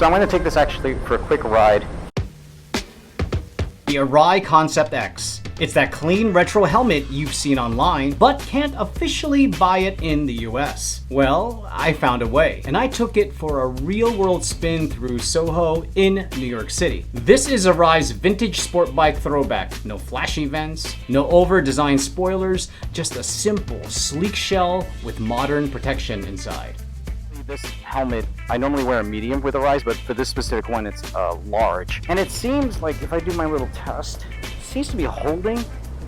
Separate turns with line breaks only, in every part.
So I'm going to take this actually for a quick ride.
The Arai Concept-X. It's that clean retro helmet you've seen online, but can't officially buy it in the US. Well, I found a way, and I took it for a real-world spin through SoHo in New York City. This is Arai's vintage sport bike throwback. No flashy vents, no over-designed spoilers, just a simple, sleek shell with modern protection inside.
This helmet, I normally wear a medium with Arai, but for this specific one, it's large. And it seems like if I do my little test, it seems to be holding.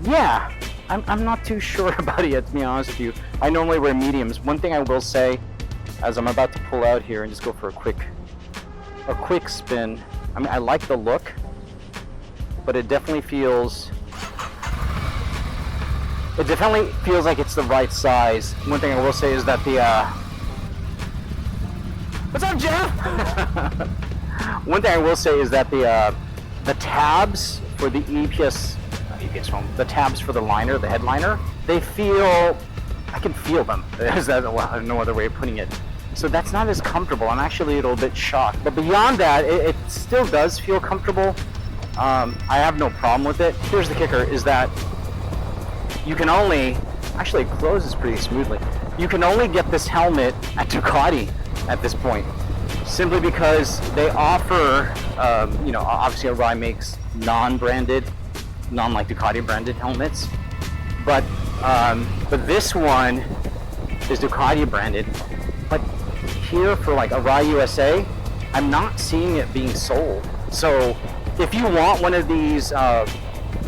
Yeah, I'm not too sure about it yet, to be honest with you. I normally wear mediums. One thing I will say, as I'm about to pull out here and just go for a quick spin. I mean, I like the look, but it definitely feels like it's the right size. One thing I will say is that what's up, Jeff? One thing I will say is that the tabs for the EPS foam, the tabs for the liner, the headliner, I can feel them. There's no other way of putting it. So that's not as comfortable. I'm actually a little bit shocked. But beyond that, it still does feel comfortable. I have no problem with it. Here's the kicker, is that you can only, actually it closes pretty smoothly. You can only get this helmet at Ducati at this point, simply because they offer, obviously Arai makes non-branded, like Ducati branded helmets, but this one is Ducati branded. But here for like Arai USA, I'm not seeing it being sold. So if you want one of these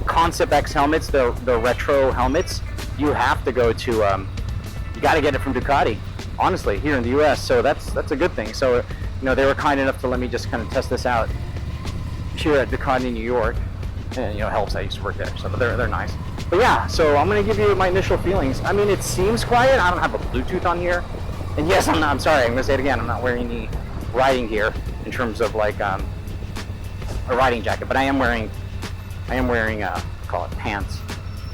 Concept-X helmets, the retro helmets, you have to go to, you got to get it from Ducati. Honestly, here in the US, so that's a good thing. So, they were kind enough to let me just kind of test this out here at Ducati, New York, and it helps. I used to work there, so they're nice. But yeah, so I'm gonna give you my initial feelings. I mean, it seems quiet. I don't have a Bluetooth on here, and yes, I'm sorry. I'm gonna say it again. I'm not wearing any riding gear in terms of like a riding jacket, but I am wearing call it pants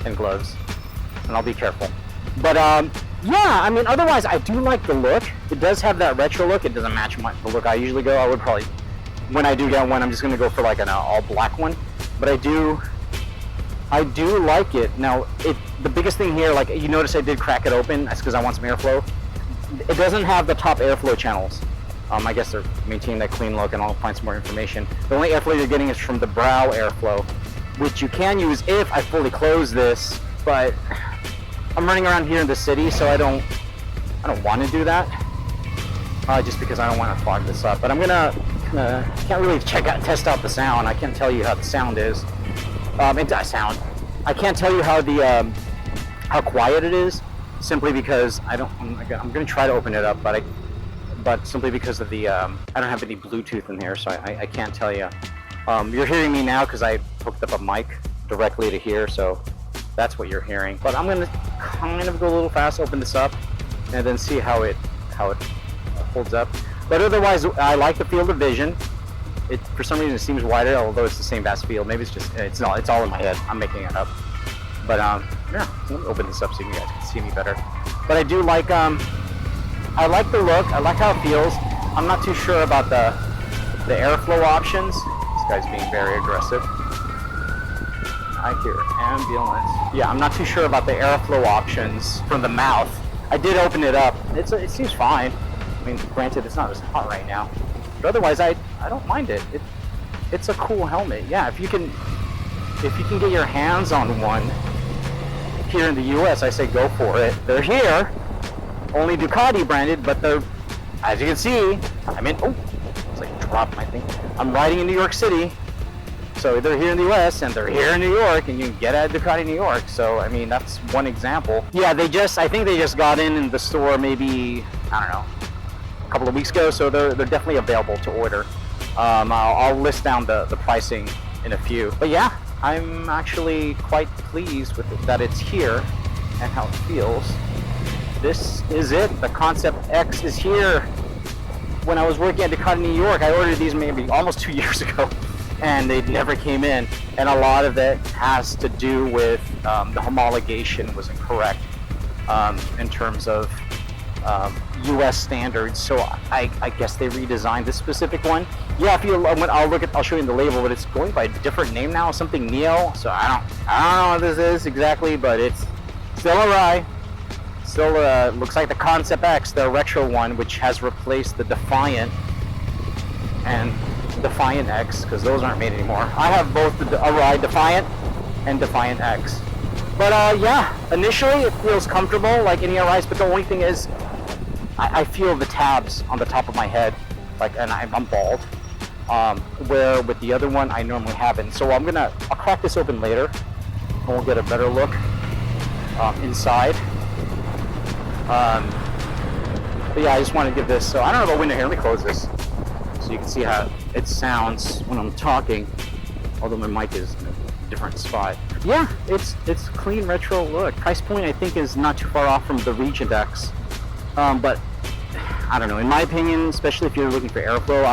and gloves, and I'll be careful. But yeah, I mean, otherwise, I do like the look. It does have that retro look. It doesn't match the look I usually go. I would probably, when I do get one, I'm just going to go for like an all black one. But I do like it. Now, the biggest thing here, like you notice I did crack it open. That's because I want some airflow. It doesn't have the top airflow channels. I guess they're maintaining that clean look, and I'll find some more information. The only airflow you're getting is from the brow airflow, which you can use if I fully close this, but I'm running around here in the city, so I don't want to do that, just because I don't want to fog this up. But I'm can't really test out the sound. I can't tell you how the sound is. It does sound. I can't tell you how how quiet it is, simply because I'm going to try to open it up, but simply because of the I don't have any Bluetooth in here, so I can't tell you. You're hearing me now because I hooked up a mic directly to here, so that's what you're hearing. But I'm gonna kind of go a little fast, open this up, and then see how it holds up. But otherwise, I like the field of vision. For some reason it seems wider, although it's the same vast field. Maybe it's all in my head. I'm making it up. But yeah, let me open this up so you guys can see me better. But I do like I like the look. I like how it feels. I'm not too sure about the airflow options. This guy's being very aggressive. I hear ambulance. Yeah, I'm not too sure about the airflow options from the mouth. I did open it up. It seems fine. I mean, granted, it's not as hot right now, but otherwise, I don't mind it. It's a cool helmet. Yeah, if you can get your hands on one here in the US, I say go for it. They're here, only Ducati branded, but they're, as you can see, it's like dropped my thing. I'm riding in New York City. So they're here in the US and they're here in New York, and you can get at Ducati New York. So I mean, that's one example. Yeah, I think they just got in the store maybe, I don't know, a couple of weeks ago. So they're definitely available to order. I'll list down the pricing in a few. But yeah, I'm actually quite pleased with it, that it's here and how it feels. This is it. The Concept-X is here. When I was working at Ducati New York, I ordered these maybe almost 2 years ago, and they never came in. And a lot of it has to do with the homologation was incorrect in terms of US standards, so I guess they redesigned this specific one. Yeah, if you, I'll show you the label, but it's going by a different name now, something Neo. So I don't know what this is exactly, but it's still Arai. Still looks like the Concept-X, the retro one, which has replaced the Defiant and Defiant-X, because those aren't made anymore. I have both the Arai Defiant and Defiant-X. But yeah, initially it feels comfortable like any Arais, but the only thing is I feel the tabs on the top of my head, like, and I'm bald, where with the other one I normally haven't. So I'll crack this open later and we'll get a better look inside. But yeah, I just want to give this, so I don't know about window here, let me close this so you can see how it sounds when I'm talking, although my mic is in a different spot. Yeah, it's clean retro look. Price point I think is not too far off from the Regent X, but I don't know, in my opinion, especially if you're looking for airflow,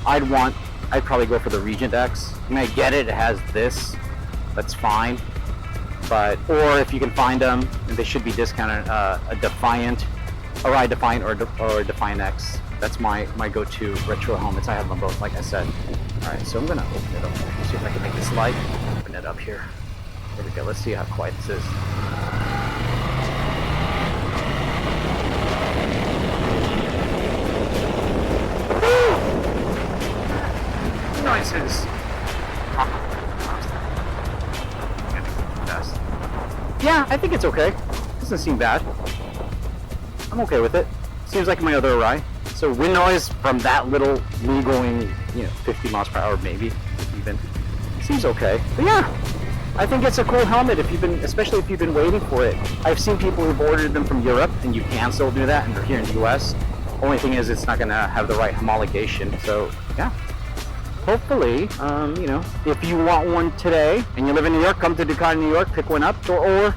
I'd probably go for the Regent X. I mean, I get it, it has this, that's fine. But, or if you can find them, and they should be discounted, a Defiant, Arai Defiant or Defiant-X. That's my go-to retro helmets. I have them both, like I said. All right, so I'm gonna open it up. See if I can make this light. Open it up here. There we go. Let's see how quiet this is. Noises. Yeah, I think it's okay. Doesn't seem bad. I'm okay with it. Seems like my other Arai. So wind noise from that little, me going, 50 miles per hour maybe, even, seems okay. But yeah, I think it's a cool helmet especially if you've been waiting for it. I've seen people who've ordered them from Europe, and you can still do that, and they're here in the US. Only thing is, it's not gonna have the right homologation. So yeah, hopefully, if you want one today and you live in New York, come to Ducati New York, pick one up, or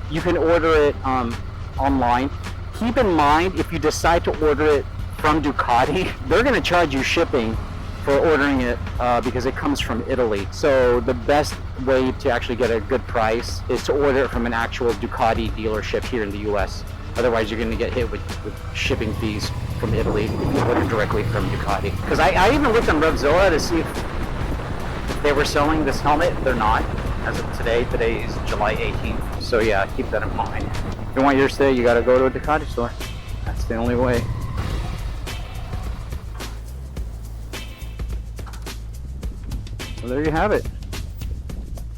you can order it online. Keep in mind, if you decide to order it from Ducati, they're going to charge you shipping for ordering it because it comes from Italy. So the best way to actually get a good price is to order it from an actual Ducati dealership here in the US. Otherwise, you're going to get hit with shipping fees from Italy if you order directly from Ducati. Because I even looked on Revzilla to see if they were selling this helmet. They're not. As of today is July 18th. So yeah, keep that in mind. If you want yours today, you got to go to a Ducati store. That's the only way. So there you have it.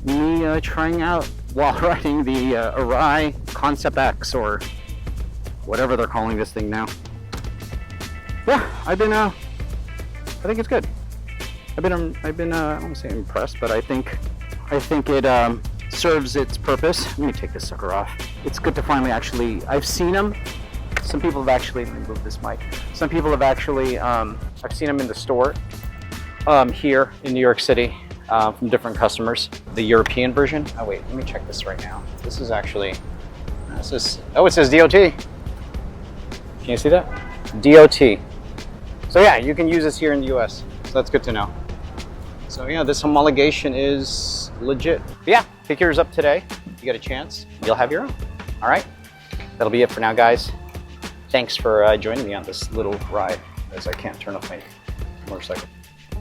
Me trying out while riding the Arai Concept-X, or whatever they're calling this thing now. Yeah, I think it's good. I've been I don't want to say impressed, but I think it serves its purpose. Let me take this sucker off. It's good to finally I've seen them. Some people have actually, let me move this mic. Some people have actually, I've seen them in the store here in New York City from different customers. The European version. Oh wait, let me check this right now. This is actually, it says DOT. Can you see that? DOT. So yeah, you can use this here in the US. So that's good to know. So yeah, this homologation is legit. But yeah, pick yours up today. If you get a chance, you'll have your own. All right, that'll be it for now, guys. Thanks for joining me on this little ride, as I can't turn off my motorcycle.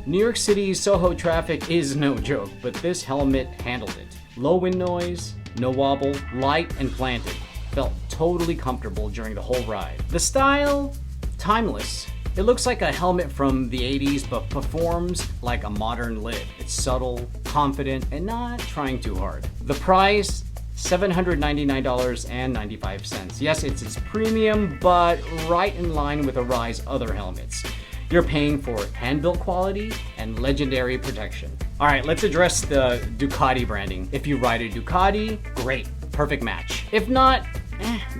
New York City's SoHo traffic is no joke, but this helmet handled it. Low wind noise, no wobble, light and planted. Felt totally comfortable during the whole ride. The style, timeless. It looks like a helmet from the 80s, but performs like a modern lid. It's subtle, confident, and not trying too hard. The price, $799.95. Yes, it's premium, but right in line with Arai's other helmets. You're paying for hand-built quality and legendary protection. All right, let's address the Ducati branding. If you ride a Ducati, great, perfect match. If not,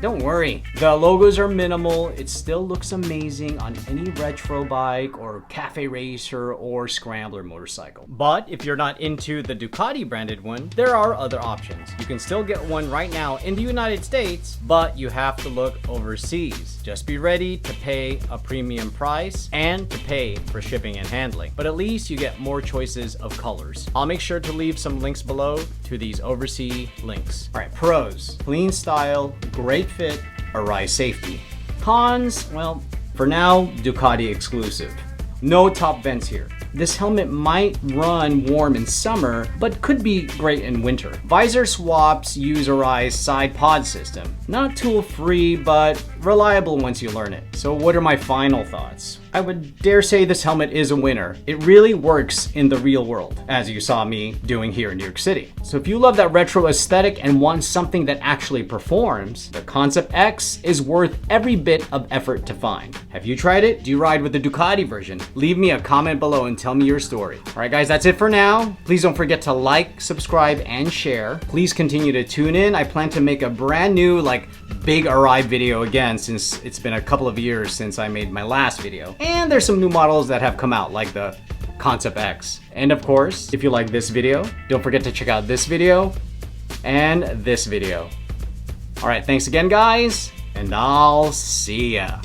don't worry. The logos are minimal. It still looks amazing on any retro bike or cafe racer or scrambler motorcycle. But if you're not into the Ducati branded one, there are other options. You can still get one right now in the United States, but you have to look overseas. Just be ready to pay a premium price and to pay for shipping and handling. But at least you get more choices of colors. I'll make sure to leave some links below to these overseas links. All right, pros: clean style, great fit, Arai safety. Cons, well, for now, Ducati exclusive. No top vents here. This helmet might run warm in summer, but could be great in winter. Visor swaps use Arai's side pod system. Not tool-free, but reliable once you learn it. So what are my final thoughts? I would dare say this helmet is a winner. It really works in the real world, as you saw me doing here in New York City. So if you love that retro aesthetic and want something that actually performs, the Concept-X is worth every bit of effort to find. Have you tried it? Do you ride with the Ducati version? Leave me a comment below and tell me your story. All right, guys, that's it for now. Please don't forget to like, subscribe, and share. Please continue to tune in. I plan to make a brand new, big Arai video again, since it's been a couple of years since I made my last video. And there's some new models that have come out, like the Concept-X. And of course, if you like this video, don't forget to check out this video and this video. All right, thanks again, guys, and I'll see ya.